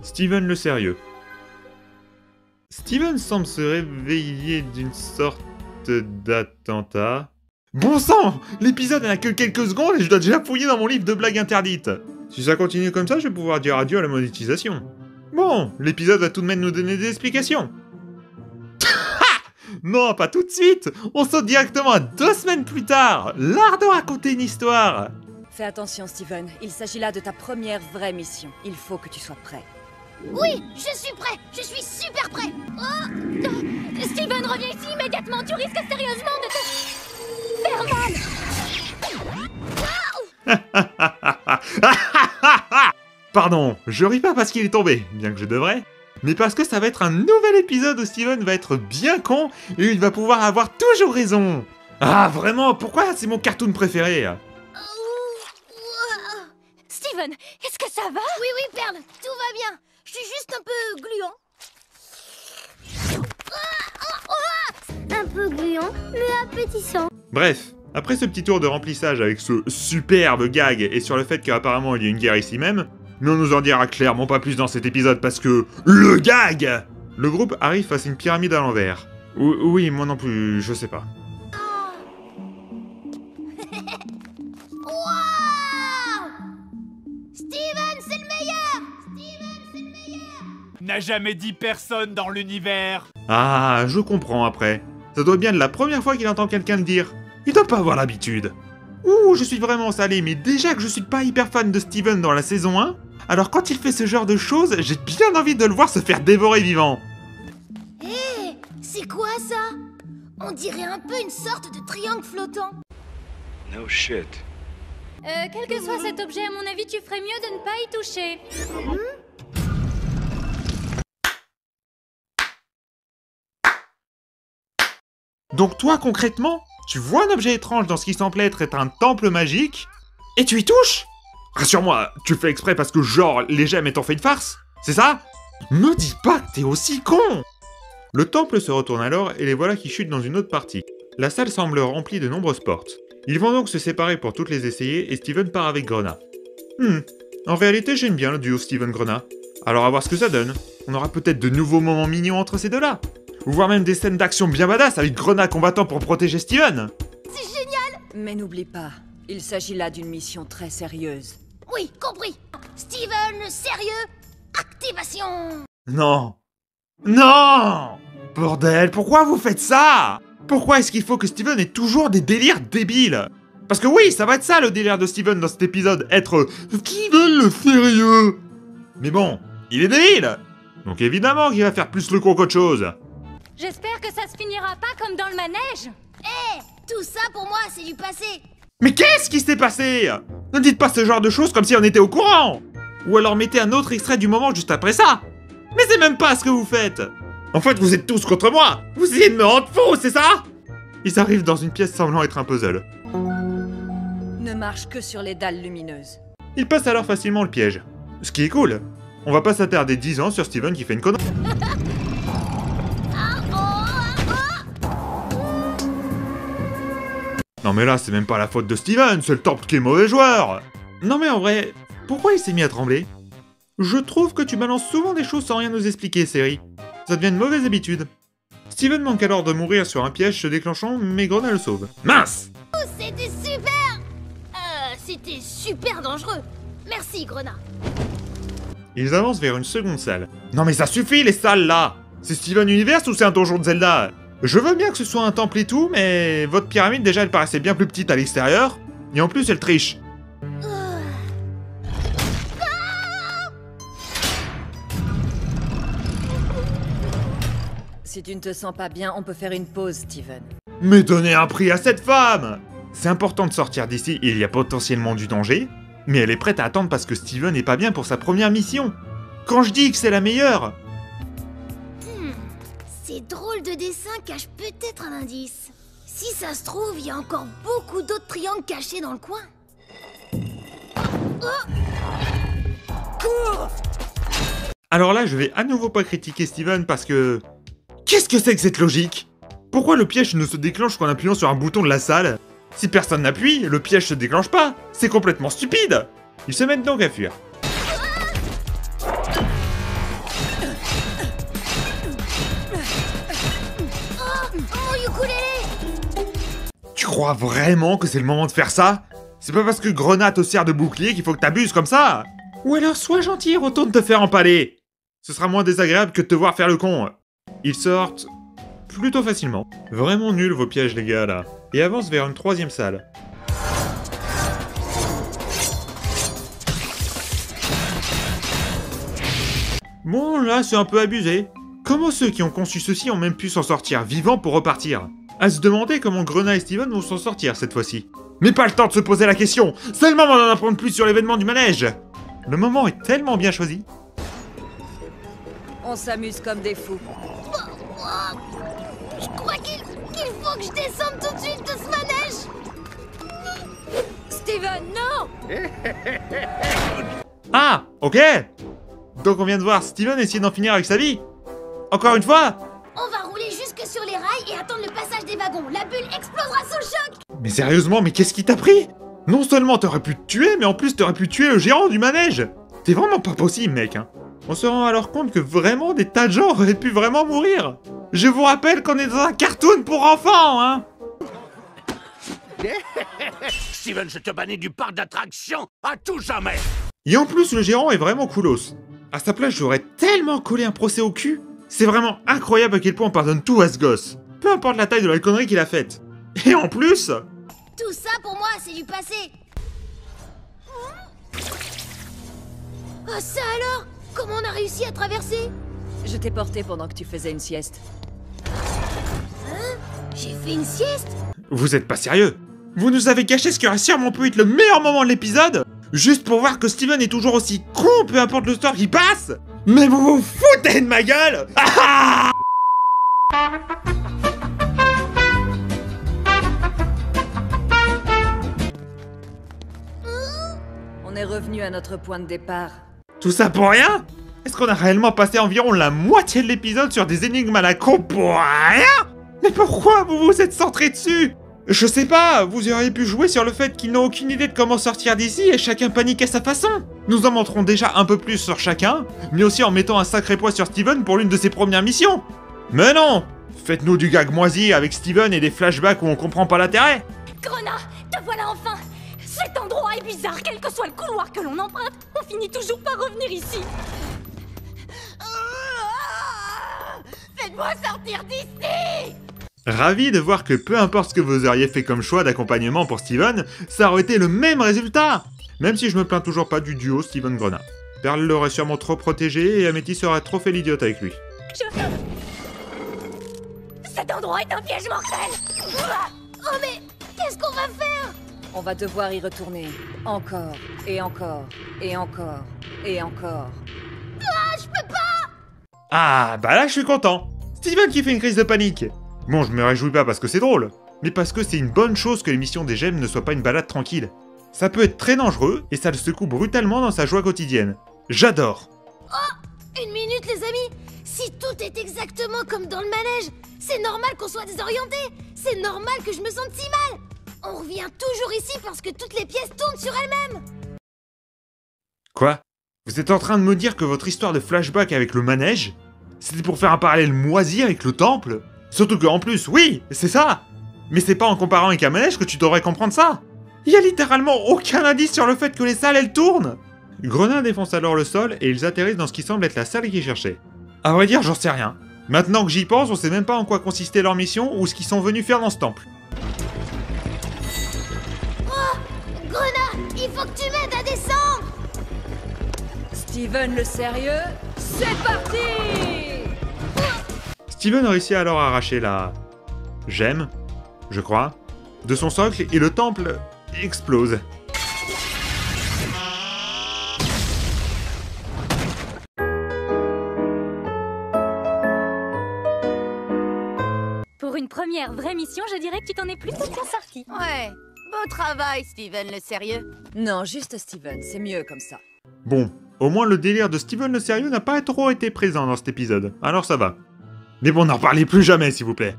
Steven le sérieux. Steven semble se réveiller d'une sorte d'attentat. Bon sang! L'épisode n'a que quelques secondes et je dois déjà fouiller dans mon livre de blagues interdites. Si ça continue comme ça, je vais pouvoir dire adieu à la monétisation. Bon, l'épisode va tout de même nous donner des explications. Non, pas tout de suite. On saute directement à 2 semaines plus tard. L'art de raconter une histoire. Fais attention, Steven. Il s'agit là de ta première vraie mission. Il faut que tu sois prêt. Oui, je suis prêt. Je suis super prêt. Oh Steven, reviens ici immédiatement. Tu risques sérieusement de te faire mal. Pardon, je ris pas parce qu'il est tombé, bien que je devrais, mais parce que ça va être un nouvel épisode où Steven va être bien con et il va pouvoir avoir toujours raison. Ah, vraiment, pourquoi c'est mon cartoon préféré? Steven, est-ce que ça va? Oui, oui, Perle, tout va bien. Je suis juste un peu gluant. Un peu gluant, mais appétissant. Bref, après ce petit tour de remplissage avec ce superbe gag et sur le fait qu'apparemment il y a une guerre ici même, mais on nous en dira clairement pas plus dans cet épisode parce que... LE GAG! Le groupe arrive face à une pyramide à l'envers. Oui, moi non plus, je sais pas. Wow! Steven, c'est le meilleur! Steven, c'est le meilleur! N'a jamais dit personne dans l'univers. Ah, je comprends après. Ça doit bien être la première fois qu'il entend quelqu'un le dire. Il doit pas avoir l'habitude. Ouh, je suis vraiment salé, mais déjà que je suis pas hyper fan de Steven dans la saison 1, alors quand il fait ce genre de choses, j'ai bien envie de le voir se faire dévorer vivant. Hé, c'est quoi ça? On dirait un peu une sorte de triangle flottant. No shit. Quel que soit cet objet, à mon avis, tu ferais mieux de ne pas y toucher. Donc toi, concrètement, tu vois un objet étrange dans ce qui semble être un temple magique, et tu y touches? Rassure-moi, tu fais exprès parce que genre, les gemmes t'ont fait une farce? C'est ça? Me dis pas que t'es aussi con! Le temple se retourne alors, et les voilà qui chutent dans une autre partie. La salle semble remplie de nombreuses portes. Ils vont donc se séparer pour toutes les essayer, et Steven part avec Grenat. En réalité, j'aime bien le duo Steven-Grenat. Alors à voir ce que ça donne. On aura peut-être de nouveaux moments mignons entre ces deux-là. Ou voire même des scènes d'action bien badass avec Grenat combattant pour protéger Steven. C'est génial! Mais n'oublie pas, il s'agit là d'une mission très sérieuse. Oui, compris. Steven, sérieux? Activation! Non. Non! Bordel, pourquoi vous faites ça? Pourquoi est-ce qu'il faut que Steven ait toujours des délires débiles? Parce que oui, ça va être ça le délire de Steven dans cet épisode, être Steven le sérieux. Mais bon, il est débile. Donc évidemment qu'il va faire plus le con qu'autre chose. J'espère que ça se finira pas comme dans le manège. Hé, tout ça pour moi, c'est du passé. Mais qu'est-ce qui s'est passé? Ne dites pas ce genre de choses comme si on était au courant. Ou alors mettez un autre extrait du moment juste après ça. Mais c'est même pas ce que vous faites. En fait, vous êtes tous contre moi. Vous essayez de me rendre fou, c'est ça? Ils arrivent dans une pièce semblant être un puzzle. Ne marche que sur les dalles lumineuses. Ils passent alors facilement le piège. Ce qui est cool. On va pas s'attarder 10 ans sur Steven qui fait une connerie. Non mais là, c'est même pas la faute de Steven, c'est le temple qui est mauvais joueur. Non mais en vrai, pourquoi il s'est mis à trembler? Je trouve que tu balances souvent des choses sans rien nous expliquer, série. Ça devient une mauvaise habitude. Steven manque alors de mourir sur un piège se déclenchant, mais Grenat le sauve. Mince! Oh, c'était super! C'était super dangereux. Merci, Grenat. Ils avancent vers une seconde salle. Non mais ça suffit les salles là! C'est Steven Universe ou c'est un donjon de Zelda? Je veux bien que ce soit un temple et tout, mais votre pyramide déjà elle paraissait bien plus petite à l'extérieur, et en plus elle triche. Si tu ne te sens pas bien, on peut faire une pause, Steven. Mais donnez un prix à cette femme! C'est important de sortir d'ici, il y a potentiellement du danger, mais elle est prête à attendre parce que Steven n'est pas bien pour sa première mission. Quand je dis que c'est la meilleure! Ces drôles de dessins cachent peut-être un indice. Si ça se trouve, il y a encore beaucoup d'autres triangles cachés dans le coin. Alors là, je vais à nouveau pas critiquer Steven parce que... Qu'est-ce que c'est que cette logique? Pourquoi le piège ne se déclenche qu'en appuyant sur un bouton de la salle? Si personne n'appuie, le piège se déclenche pas. C'est complètement stupide. Ils se mettent donc à fuir. crois vraiment que c'est le moment de faire ça? C'est pas parce que Grenat te sert de bouclier qu'il faut que t'abuses comme ça. Ou alors sois gentil et retourne te faire empaler. Ce sera moins désagréable que de te voir faire le con. Ils sortent plutôt facilement. Vraiment nuls vos pièges les gars là. Et avancent vers une troisième salle. Bon là c'est un peu abusé. Comment ceux qui ont conçu ceci ont même pu s'en sortir vivants pour repartir? À se demander comment Grenat et Steven vont s'en sortir cette fois-ci. Mais pas le temps de se poser la question. C'est le moment d'en apprendre plus sur l'événement du manège. Le moment est tellement bien choisi. On s'amuse comme des fous. Je crois qu'il faut que je descende tout de suite de ce manège. Steven, non! Ah, ok. Donc on vient de voir Steven essayer d'en finir avec sa vie. Encore une fois. On va rouler jusque sur les rails et attendre le passage des wagons. La bulle explosera sous le choc. Mais sérieusement, mais qu'est-ce qui t'a pris? Non seulement t'aurais pu te tuer, mais en plus t'aurais pu tuer le gérant du manège. T'es vraiment pas possible, mec. Hein. On se rend alors compte que vraiment des tas de gens auraient pu vraiment mourir. Je vous rappelle qu'on est dans un cartoon pour enfants, hein. Steven, je te bannis du parc d'attractions à tout jamais. Et en plus, le gérant est vraiment coolos. À sa place, j'aurais tellement collé un procès au cul. C'est vraiment incroyable à quel point on pardonne tout à ce gosse. Peu importe la taille de la connerie qu'il a faite. Et en plus... Tout ça pour moi, c'est du passé. Oh ça alors? Comment on a réussi à traverser? Je t'ai porté pendant que tu faisais une sieste. Hein? J'ai fait une sieste? Vous êtes pas sérieux? Vous nous avez caché ce qui aurait sûrement pu être le meilleur moment de l'épisode? Juste pour voir que Steven est toujours aussi con, peu importe le sort qui passe? Mais vous vous foutez de ma gueule! Ah! On est revenu à notre point de départ. Tout ça pour rien? Est-ce qu'on a réellement passé environ la moitié de l'épisode sur des énigmes à la con pour rien? Mais pourquoi vous vous êtes centré dessus? Je sais pas, vous auriez pu jouer sur le fait qu'ils n'ont aucune idée de comment sortir d'ici et chacun panique à sa façon. Nous en montrons déjà un peu plus sur chacun, mais aussi en mettant un sacré poids sur Steven pour l'une de ses premières missions. Mais non! Faites-nous du gag moisi avec Steven et des flashbacks où on comprend pas l'intérêt. Grenat, te voilà enfin! Cet endroit est bizarre, quel que soit le couloir que l'on emprunte, on finit toujours par revenir ici. Faites-moi sortir d'ici! Ravi de voir que peu importe ce que vous auriez fait comme choix d'accompagnement pour Steven, ça aurait été le même résultat. Même si je me plains toujours pas du duo Steven-Grenat. Perle l'aurait sûrement trop protégé et Améthyste aurait trop fait l'idiote avec lui. Cet endroit est un piège mortel. Oh mais qu'est-ce qu'on va faire? On va devoir y retourner. Encore, et encore, et encore, et encore. Ah, je peux pas! Ah, bah là je suis content. Steven qui fait une crise de panique. Bon, je me réjouis pas parce que c'est drôle, mais parce que c'est une bonne chose que l'émission des gemmes ne soit pas une balade tranquille. Ça peut être très dangereux et ça le secoue brutalement dans sa joie quotidienne. J'adore. Oh! Une minute les amis! Si tout est exactement comme dans le manège, c'est normal qu'on soit désorienté! C'est normal que je me sente si mal! On revient toujours ici parce que toutes les pièces tournent sur elles-mêmes! Quoi? Vous êtes en train de me dire que votre histoire de flashback avec le manège, c'était pour faire un parallèle moisi avec le temple? Surtout qu'en plus, oui, c'est ça! Mais c'est pas en comparant avec un manège que tu devrais comprendre ça! Il y a littéralement aucun indice sur le fait que les salles elles tournent! Grenat défonce alors le sol et ils atterrissent dans ce qui semble être la salle qu'ils cherchaient. À vrai dire, j'en sais rien. Maintenant que j'y pense, on sait même pas en quoi consistait leur mission ou ce qu'ils sont venus faire dans ce temple. Oh! Grenat, il faut que tu m'aides à descendre! Steven le sérieux? C'est parti! Steven réussit alors à arracher la... gemme, je crois, de son socle et le temple explose. Pour une première vraie mission, je dirais que tu t'en es plutôt bien sorti. Ouais, beau travail, Steven le sérieux. Non, juste Steven, c'est mieux comme ça. Bon, au moins le délire de Steven le sérieux n'a pas trop été présent dans cet épisode, alors ça va. Mais bon, n'en parlez plus jamais s'il vous plaît.